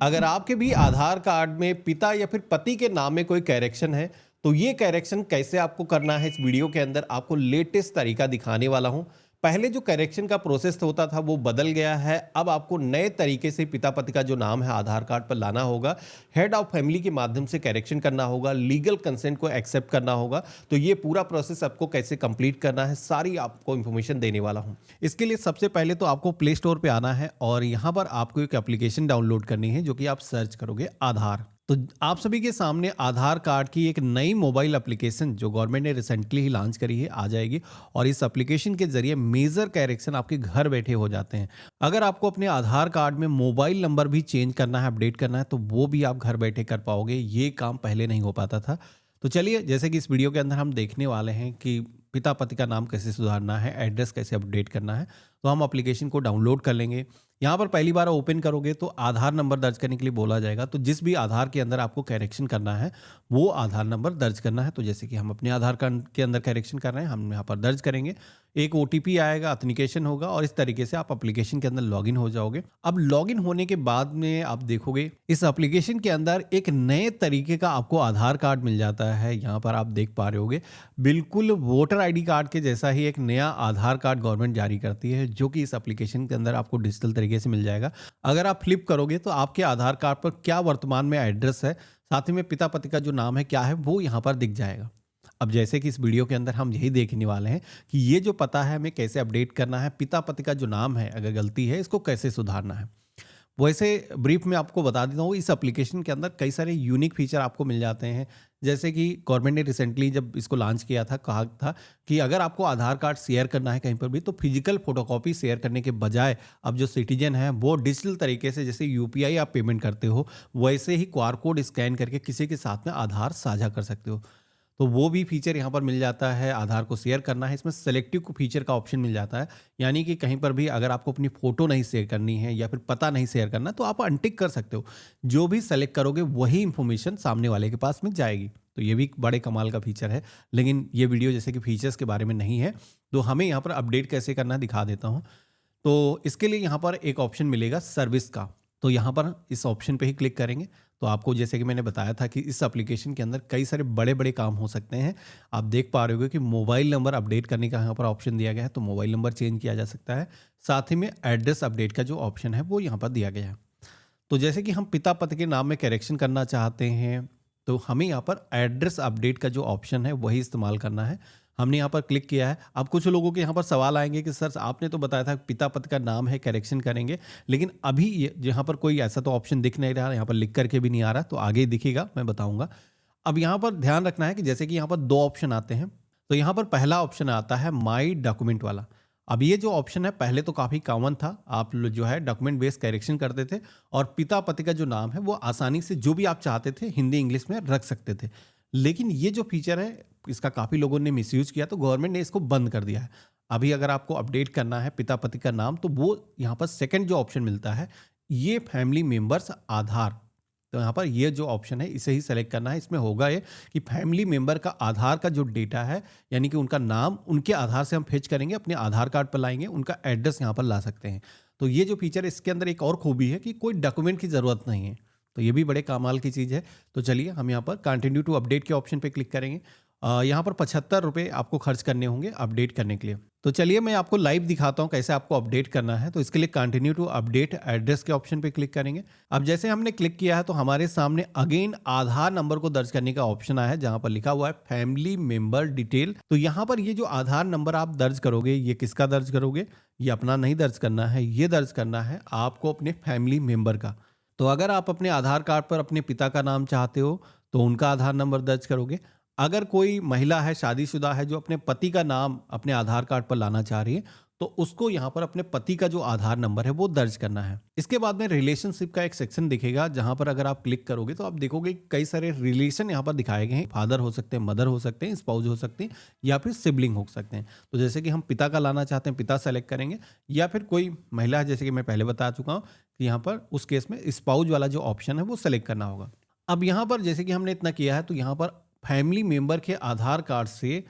अगर आपके भी आधार कार्ड में पिता या फिर पति के नाम में कोई करेक्शन है, तो ये करेक्शन कैसे आपको करना है, इस वीडियो के अंदर आपको लेटेस्ट तरीका दिखाने वाला हूं। पहले जो करेक्शन का प्रोसेस होता था वो बदल गया है। अब आपको नए तरीके से पिता पति का जो नाम है आधार कार्ड पर लाना होगा। हेड ऑफ फैमिली के माध्यम से करेक्शन करना होगा, लीगल कंसेंट को एक्सेप्ट करना होगा। तो ये पूरा प्रोसेस आपको कैसे कंप्लीट करना है, सारी आपको इन्फॉर्मेशन देने वाला हूं। इसके लिए सबसे पहले तो आपको प्ले स्टोर पे आना है और यहाँ पर आपको एक एप्लीकेशन डाउनलोड करनी है, जो कि आप सर्च करोगे आधार। तो आप सभी के सामने आधार कार्ड की एक नई मोबाइल एप्लीकेशन जो गवर्नमेंट ने रिसेंटली ही लॉन्च करी है आ जाएगी। और इस एप्लीकेशन के जरिए मेजर करेक्शन आपके घर बैठे हो जाते हैं। अगर आपको अपने आधार कार्ड में मोबाइल नंबर भी चेंज करना है, अपडेट करना है, तो वो भी आप घर बैठे कर पाओगे। ये काम पहले नहीं हो पाता था। तो चलिए, जैसे कि इस वीडियो के अंदर हम देखने वाले हैं कि पिता पति का नाम कैसे सुधारना है, एड्रेस कैसे अपडेट करना है। तो हम एप्लीकेशन को डाउनलोड कर लेंगे। यहाँ पर पहली बार ओपन करोगे तो आधार नंबर दर्ज करने के लिए बोला जाएगा। तो जिस भी आधार के अंदर आपको करेक्शन करना है वो आधार नंबर दर्ज करना है। तो जैसे कि हम अपने आधार कार्ड के अंदर करेक्शन कर रहे हैं, हम यहाँ पर दर्ज करेंगे। एक ओटीपी आएगा, ऑथेंटिकेशन होगा और इस तरीके से आप एप्लीकेशन के अंदर लॉगिन हो जाओगे। अब लॉगिन होने के बाद में आप देखोगे इस एप्लीकेशन के अंदर एक नए तरीके का आपको आधार कार्ड मिल जाता है। यहाँ पर आप देख पा रहे होगे, बिल्कुल वोटर आईडी कार्ड के जैसा ही एक नया आधार कार्ड गवर्नमेंट जारी करती है, जो कि इस एप्लीकेशन के अंदर आपको डिजिटल तरीके से मिल जाएगा। अगर आप फ्लिप करोगे तो आपके आधार कार्ड पर क्या वर्तमान में एड्रेस है, साथ ही में पिता पति का जो नाम है क्या है, वो यहाँ पर दिख जाएगा। अब जैसे कि इस वीडियो के अंदर हम यही देखने वाले हैं कि ये जो पता है हमें कैसे अपडेट करना है, पिता पति का जो नाम है अगर गलती है इसको कैसे सुधारना है। वैसे ब्रीफ में आपको बता देता हूँ, इस एप्लीकेशन के अंदर कई सारे यूनिक फीचर आपको मिल जाते हैं। जैसे कि गवर्नमेंट ने रिसेंटली जब इसको लॉन्च किया था, कहा था कि अगर आपको आधार कार्ड शेयर करना है कहीं पर भी, तो फिजिकल फोटोकॉपी शेयर करने के बजाय अब जो सिटीजन है वो डिजिटल तरीके से, जैसे यूपीआई आप पेमेंट करते हो वैसे ही क्यूआर कोड स्कैन करके किसी के साथ में आधार साझा कर सकते हो। तो वो भी फीचर यहाँ पर मिल जाता है। आधार को शेयर करना है, इसमें सेलेक्टिव फीचर का ऑप्शन मिल जाता है। यानी कि कहीं पर भी अगर आपको अपनी फ़ोटो नहीं शेयर करनी है या फिर पता नहीं शेयर करना, तो आप अनटिक कर सकते हो। जो भी सेलेक्ट करोगे वही इंफॉर्मेशन सामने वाले के पास में जाएगी। तो ये भी एक बड़े कमाल का फीचर है। लेकिन ये वीडियो जैसे कि फीचर्स के बारे में नहीं है, तो हमें यहाँ पर अपडेट कैसे करना है दिखा देता हूँ। तो इसके लिए यहाँ पर एक ऑप्शन मिलेगा सर्विस का। तो यहाँ पर इस ऑप्शन पे ही क्लिक करेंगे तो आपको, जैसे कि मैंने बताया था कि इस एप्लीकेशन के अंदर कई सारे बड़े बड़े काम हो सकते हैं। आप देख पा रहे हो कि मोबाइल नंबर अपडेट करने का यहाँ पर ऑप्शन दिया गया है, तो मोबाइल नंबर चेंज किया जा सकता है। साथ ही में एड्रेस अपडेट का जो ऑप्शन है वो यहाँ पर दिया गया है। तो जैसे कि हम पिता पति के नाम में करेक्शन करना चाहते हैं, तो हमें यहाँ पर एड्रेस अपडेट का जो ऑप्शन है वही इस्तेमाल करना है। हमने यहाँ पर क्लिक किया है। अब कुछ लोगों के यहाँ पर सवाल आएंगे कि सर आपने तो बताया था पिता पति का नाम है, करेक्शन करेंगे, लेकिन अभी ये यहाँ पर कोई ऐसा तो ऑप्शन दिख नहीं रहा, यहाँ पर लिख करके भी नहीं आ रहा। तो आगे दिखेगा, मैं बताऊँगा। अब यहाँ पर ध्यान रखना है कि जैसे कि यहाँ पर दो ऑप्शन आते हैं। तो यहाँ पर पहला ऑप्शन आता है माई डॉक्यूमेंट वाला। अब ये जो ऑप्शन है पहले तो काफ़ी कॉमन था। आप जो है डॉक्यूमेंट बेस्ड करेक्शन करते थे और पिता पति का जो नाम है वो आसानी से जो भी आप चाहते थे हिंदी इंग्लिश में रख सकते थे। लेकिन ये जो फीचर है इसका काफ़ी लोगों ने मिसयूज किया, तो गवर्नमेंट ने इसको बंद कर दिया है। अभी अगर आपको अपडेट करना है पिता पति का नाम, तो वो यहाँ पर सेकंड जो ऑप्शन मिलता है, ये फैमिली मेंबर्स आधार। तो यहाँ पर ये जो ऑप्शन है इसे ही सेलेक्ट करना है। इसमें होगा ये कि फैमिली मेंबर का आधार का जो डेटा है, यानी कि उनका नाम, उनके आधार से हम फेच करेंगे, अपने आधार कार्ड पर लाएंगे, उनका एड्रेस यहाँ पर ला सकते हैं। तो ये जो फीचर है इसके अंदर एक और खूबी है कि कोई डॉक्यूमेंट की ज़रूरत नहीं है। तो ये भी बड़े कमाल की चीज़ है। तो चलिए हम यहाँ पर कंटिन्यू टू अपडेट के ऑप्शन पे क्लिक करेंगे। यहाँ पर 75 रुपये आपको खर्च करने होंगे अपडेट करने के लिए। तो चलिए मैं आपको लाइव दिखाता हूँ कैसे आपको अपडेट करना है। तो इसके लिए कंटिन्यू टू अपडेट एड्रेस के ऑप्शन पे क्लिक करेंगे। अब जैसे हमने क्लिक किया है तो हमारे सामने अगेन आधार नंबर को दर्ज करने का ऑप्शन आया है, जहाँ पर लिखा हुआ है फैमिली मेंबर डिटेल। तो यहाँ पर ये जो आधार नंबर आप दर्ज करोगे, ये किसका दर्ज करोगे? ये अपना नहीं दर्ज करना है, ये दर्ज करना है आपको अपने फैमिली मेंबर का। तो अगर आप अपने आधार कार्ड पर अपने पिता का नाम चाहते हो तो उनका आधार नंबर दर्ज करोगे। अगर कोई महिला है, शादीशुदा है, जो अपने पति का नाम अपने आधार कार्ड पर लाना चाह रही है, तो उसको यहाँ पर अपने पति का जो आधार नंबर है वो दर्ज करना है। इसके बाद में रिलेशनशिप का एक सेक्शन दिखेगा, जहाँ पर अगर आप क्लिक करोगे तो आप देखोगे कई सारे रिलेशन यहाँ पर दिखाए गए हैं। फादर हो सकते हैं, मदर हो सकते हैं, स्पाउस हो सकते हैं या फिर सिबलिंग हो सकते हैं। तो जैसे कि हम पिता का लाना चाहते हैं, पिता सेलेक्ट करेंगे, या फिर कोई महिला है, जैसे कि मैं पहले बता चुका हूँ कि यहाँ पर उस केस में स्पाउस वाला जो ऑप्शन है वो सेलेक्ट करना होगा। अब यहाँ पर जैसे कि हमने इतना किया है, तो यहाँ पर फैमिली मेंबर के आधार कार्ड से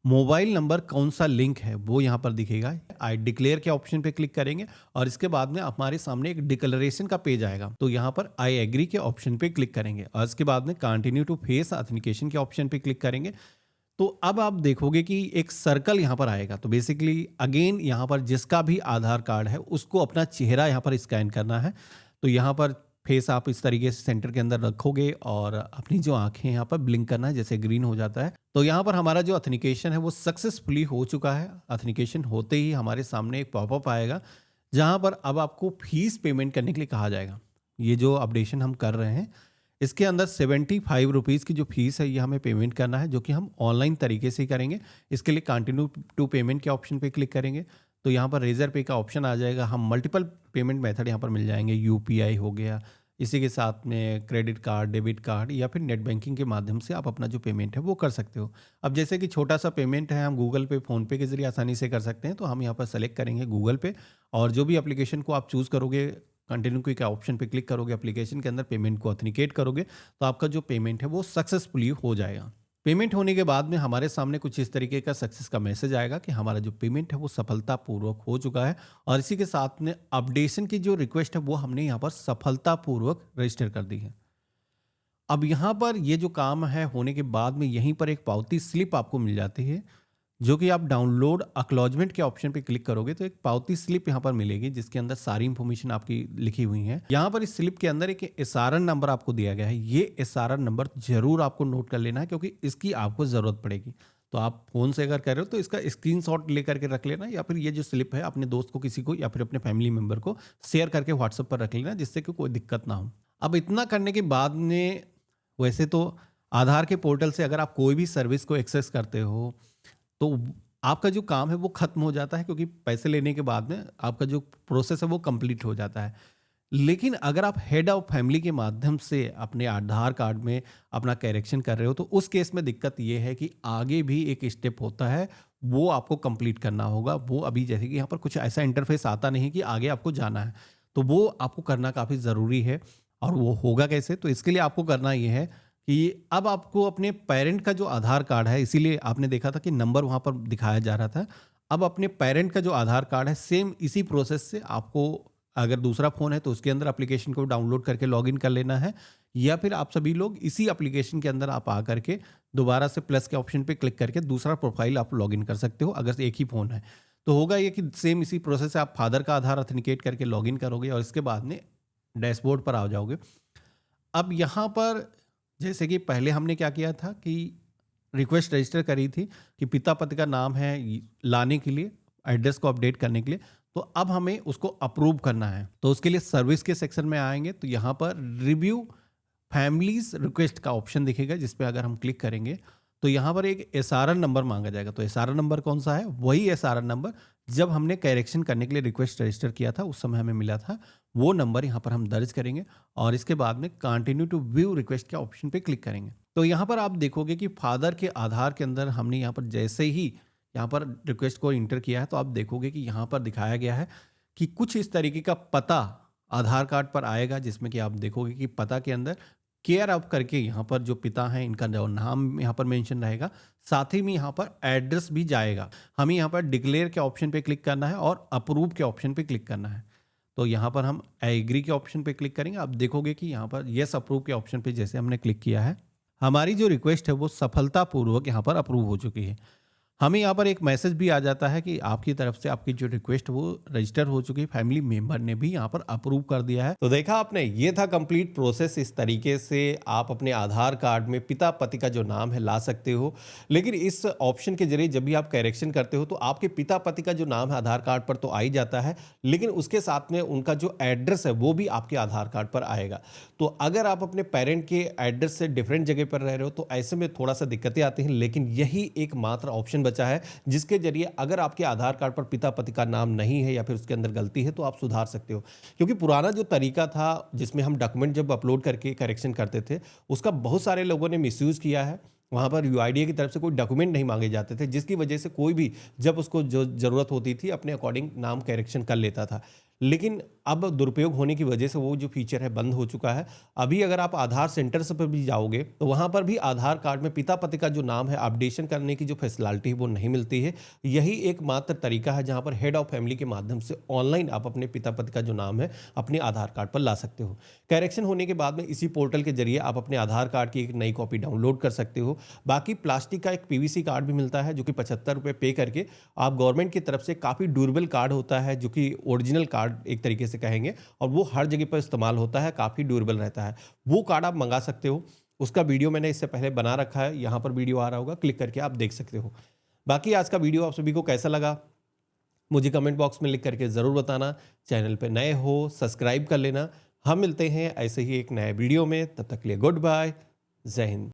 मोबाइल नंबर कौन सा लिंक है वो यहाँ पर दिखेगा। आई डिक्लेयर के ऑप्शन पे क्लिक करेंगे और इसके बाद में हमारे सामने एक डिक्लेरेशन का पेज आएगा। तो यहाँ पर आई एग्री के ऑप्शन पे क्लिक करेंगे और इसके बाद में कंटिन्यू टू फेस ऑथेंटिकेशन के ऑप्शन पे क्लिक करेंगे। तो अब आप देखोगे कि एक सर्कल यहाँ पर आएगा। तो बेसिकली अगेन यहाँ पर जिसका भी आधार कार्ड है उसको अपना चेहरा यहाँ पर स्कैन करना है। तो यहाँ पर फेस आप इस तरीके से सेंटर के अंदर रखोगे और अपनी जो आंखें यहाँ पर ब्लिंक करना है, जैसे ग्रीन हो जाता है। तो यहाँ पर हमारा जो ऑथेंटिकेशन है वो सक्सेसफुली हो चुका है। ऑथेंटिकेशन होते ही हमारे सामने एक पॉपअप आएगा जहाँ पर अब आपको फीस पेमेंट करने के लिए कहा जाएगा। ये जो अपडेशन हम कर रहे हैं इसके अंदर 75 रुपीज़ की जो फीस है ये हमें पेमेंट करना है, जो कि हम ऑनलाइन तरीके से ही करेंगे। इसके लिए कंटिन्यू टू पेमेंट के ऑप्शन पे क्लिक करेंगे तो यहाँ पर रेजर पे का ऑप्शन आ जाएगा। हम मल्टीपल पेमेंट मेथड यहाँ पर मिल जाएंगे। यूपीआई हो गया, इसी के साथ में क्रेडिट कार्ड, डेबिट कार्ड या फिर नेट बैंकिंग के माध्यम से आप अपना जो पेमेंट है वो कर सकते हो। अब जैसे कि छोटा सा पेमेंट है हम गूगल पे, फ़ोनपे के ज़रिए आसानी से कर सकते हैं। तो हम यहाँ पर सेलेक्ट करेंगे गूगल पे और जो भी एप्लीकेशन को आप चूज़ करोगे, कंटिन्यू के ऑप्शन पे क्लिक करोगे, एप्लीकेशन के अंदर पेमेंट को ऑथेंटिकेट करोगे तो आपका जो पेमेंट है वो सक्सेसफुली हो जाएगा। पेमेंट होने के बाद में हमारे सामने कुछ इस तरीके का सक्सेस का मैसेज आएगा कि हमारा जो पेमेंट है वो सफलतापूर्वक हो चुका है और इसी के साथ में अपडेशन की जो रिक्वेस्ट है वो हमने यहाँ पर सफलतापूर्वक रजिस्टर कर दी है। अब यहाँ पर ये जो काम है होने के बाद में यहीं पर एक पावती स्लिप आपको मिल जाती है, जो कि आप डाउनलोड एक्नॉलेजमेंट के ऑप्शन पे क्लिक करोगे तो एक पावती स्लिप यहाँ पर मिलेगी जिसके अंदर सारी इंफॉर्मेशन आपकी लिखी हुई है। यहाँ पर इस स्लिप के अंदर एक एसआरएन नंबर आपको दिया गया है। ये एसआरएन नंबर जरूर आपको नोट कर लेना है क्योंकि इसकी आपको ज़रूरत पड़ेगी। तो आप फ़ोन से अगर कर रहे हो तो इसका स्क्रीनशॉट लेकर के रख लेना, या फिर ये जो स्लिप है अपने दोस्त को, किसी को या फिर अपने फैमिली मेम्बर को शेयर करके व्हाट्सएप पर रख लेना, जिससे कि कोई दिक्कत ना हो। अब इतना करने के बाद में वैसे तो आधार के पोर्टल से अगर आप कोई भी सर्विस को एक्सेस करते हो तो आपका जो काम है वो खत्म हो जाता है, क्योंकि पैसे लेने के बाद में आपका जो प्रोसेस है वो कंप्लीट हो जाता है। लेकिन अगर आप हेड ऑफ फैमिली के माध्यम से अपने आधार कार्ड में अपना करेक्शन कर रहे हो तो उस केस में दिक्कत ये है कि आगे भी एक स्टेप होता है, वो आपको कंप्लीट करना होगा। वो अभी जैसे कि यहाँ पर कुछ ऐसा इंटरफेस आता नहीं कि आगे आपको जाना है, तो वो आपको करना काफ़ी ज़रूरी है। और वो होगा कैसे? तो इसके लिए आपको करना ये है कि अब आपको अपने पेरेंट का जो आधार कार्ड है, इसीलिए आपने देखा था कि नंबर वहाँ पर दिखाया जा रहा था। अब अपने पेरेंट का जो आधार कार्ड है सेम इसी प्रोसेस से आपको, अगर दूसरा फ़ोन है तो उसके अंदर एप्लीकेशन को डाउनलोड करके लॉगिन कर लेना है, या फिर आप सभी लोग इसी एप्लीकेशन के अंदर आप आ करके दोबारा से प्लस के ऑप्शन पे क्लिक करके दूसरा प्रोफाइल आप लॉगिन कर सकते हो। अगर एक ही फ़ोन है तो होगा ये कि सेम इसी प्रोसेस से आप फादर का आधार ऑथेंटिकेट करके लॉगिन करोगे और इसके बाद में डैशबोर्ड पर आ जाओगे। अब यहाँ पर जैसे कि पहले हमने क्या किया था कि रिक्वेस्ट रजिस्टर करी थी कि पिता पति का नाम है लाने के लिए, एड्रेस को अपडेट करने के लिए, तो अब हमें उसको अप्रूव करना है। तो उसके लिए सर्विस के सेक्शन में आएंगे तो यहाँ पर रिव्यू फैमिलीज रिक्वेस्ट का ऑप्शन दिखेगा, जिस पे अगर हम क्लिक करेंगे तो यहाँ पर एक एसआरएन नंबर मांगा जाएगा। तो एसआरएन नंबर कौन सा है? वही एसआरएन नंबर जब हमने करेक्शन करने के लिए रिक्वेस्ट रजिस्टर किया था उस समय हमें मिला था, वो नंबर यहाँ पर हम दर्ज करेंगे और इसके बाद में कंटिन्यू टू व्यू रिक्वेस्ट के ऑप्शन पे क्लिक करेंगे। तो यहाँ पर आप देखोगे कि फादर के आधार के अंदर हमने यहाँ पर जैसे ही यहाँ पर रिक्वेस्ट को इंटर किया है तो आप देखोगे कि यहाँ पर दिखाया गया है कि कुछ इस तरीके का पता आधार कार्ड पर आएगा, जिसमें कि आप देखोगे कि पता के अंदर केयर ऑफ करके यहाँ पर जो पिता हैं इनका जो नाम यहाँ पर मेंशन रहेगा, साथ ही में यहाँ पर एड्रेस भी जाएगा। हमें यहाँ पर डिक्लेयर के ऑप्शन पे क्लिक करना है और अप्रूव के ऑप्शन पे क्लिक करना है। तो यहाँ पर हम एग्री के ऑप्शन पे क्लिक करेंगे। आप देखोगे कि यहाँ पर यस अप्रूव के ऑप्शन पे जैसे हमने क्लिक किया है, हमारी जो रिक्वेस्ट है वो सफलतापूर्वक यहाँ पर अप्रूव हो चुकी है। हमें यहाँ पर एक मैसेज भी आ जाता है कि आपकी तरफ से आपकी जो रिक्वेस्ट वो रजिस्टर हो चुकी है, फैमिली मेंबर ने भी यहाँ पर अप्रूव कर दिया है। तो देखा आपने, ये था कंप्लीट प्रोसेस। इस तरीके से आप अपने आधार कार्ड में पिता पति का जो नाम है ला सकते हो। लेकिन इस ऑप्शन के जरिए जब भी आप करेक्शन करते हो तो आपके पिता पति का जो नाम है आधार कार्ड पर तो आ ही जाता है, लेकिन उसके साथ में उनका जो एड्रेस है वो भी आपके आधार कार्ड पर आएगा। तो अगर आप अपने पेरेंट के एड्रेस से डिफरेंट जगह पर रह रहे हो तो ऐसे में थोड़ा सा दिक्कतें आती हैं, लेकिन यही एकमात्र ऑप्शन बचा है जिसके जरिए अगर आपके आधार कार्ड पर पिता पति का नाम नहीं है या फिर उसके अंदर गलती है तो आप सुधार सकते हो। क्योंकि पुराना जो तरीका था जिसमें हम डॉक्यूमेंट जब अपलोड करके करेक्शन करते थे उसका बहुत सारे लोगों ने मिसयूज़ किया है। वहाँ पर यूआईडीए की तरफ से कोई डॉक्यूमेंट नहीं मांगे जाते थे, जिसकी वजह से कोई भी जब उसको जो ज़रूरत होती थी अपने अकॉर्डिंग नाम करेक्शन कर लेता था। लेकिन अब दुरुपयोग होने की वजह से वो जो फीचर है बंद हो चुका है। अभी अगर आप आधार सेंटर से पर भी जाओगे तो वहाँ पर भी आधार कार्ड में पिता पति का जो नाम है अपडेशन करने की जो फैसिलिटी है वो नहीं मिलती है। यही एकमात्र तरीका है जहाँ पर हेड ऑफ फैमिली के माध्यम से ऑनलाइन आप अपने पिता पति का जो नाम है अपने आधार कार्ड पर ला सकते हो। करेक्शन होने के बाद में इसी पोर्टल के जरिए आप अपने आधार कार्ड की एक नई कॉपी डाउनलोड कर सकते हो। बाकी प्लास्टिक का एक पीवीसी कार्ड भी मिलता है जो कि 75 रुपये पे करके आप गवर्नमेंट की तरफ से काफ़ी ड्यूरेबल कार्ड होता है जो कि ओरिजिनल कार्ड एक तरीके से कहेंगे, और वो हर जगह पर इस्तेमाल होता है, काफ़ी ड्यूरेबल रहता है। वो कार्ड आप मंगा सकते हो। उसका वीडियो मैंने इससे पहले बना रखा है, यहाँ पर वीडियो आ रहा होगा, क्लिक करके आप देख सकते हो। बाकी आज का वीडियो आप सभी को कैसा लगा मुझे कमेंट बॉक्स में लिख करके ज़रूर बताना। चैनल पे नए हो सब्सक्राइब कर लेना। हम मिलते हैं ऐसे ही एक नए वीडियो में, तब तक के लिए गुड बाय, जय हिंद।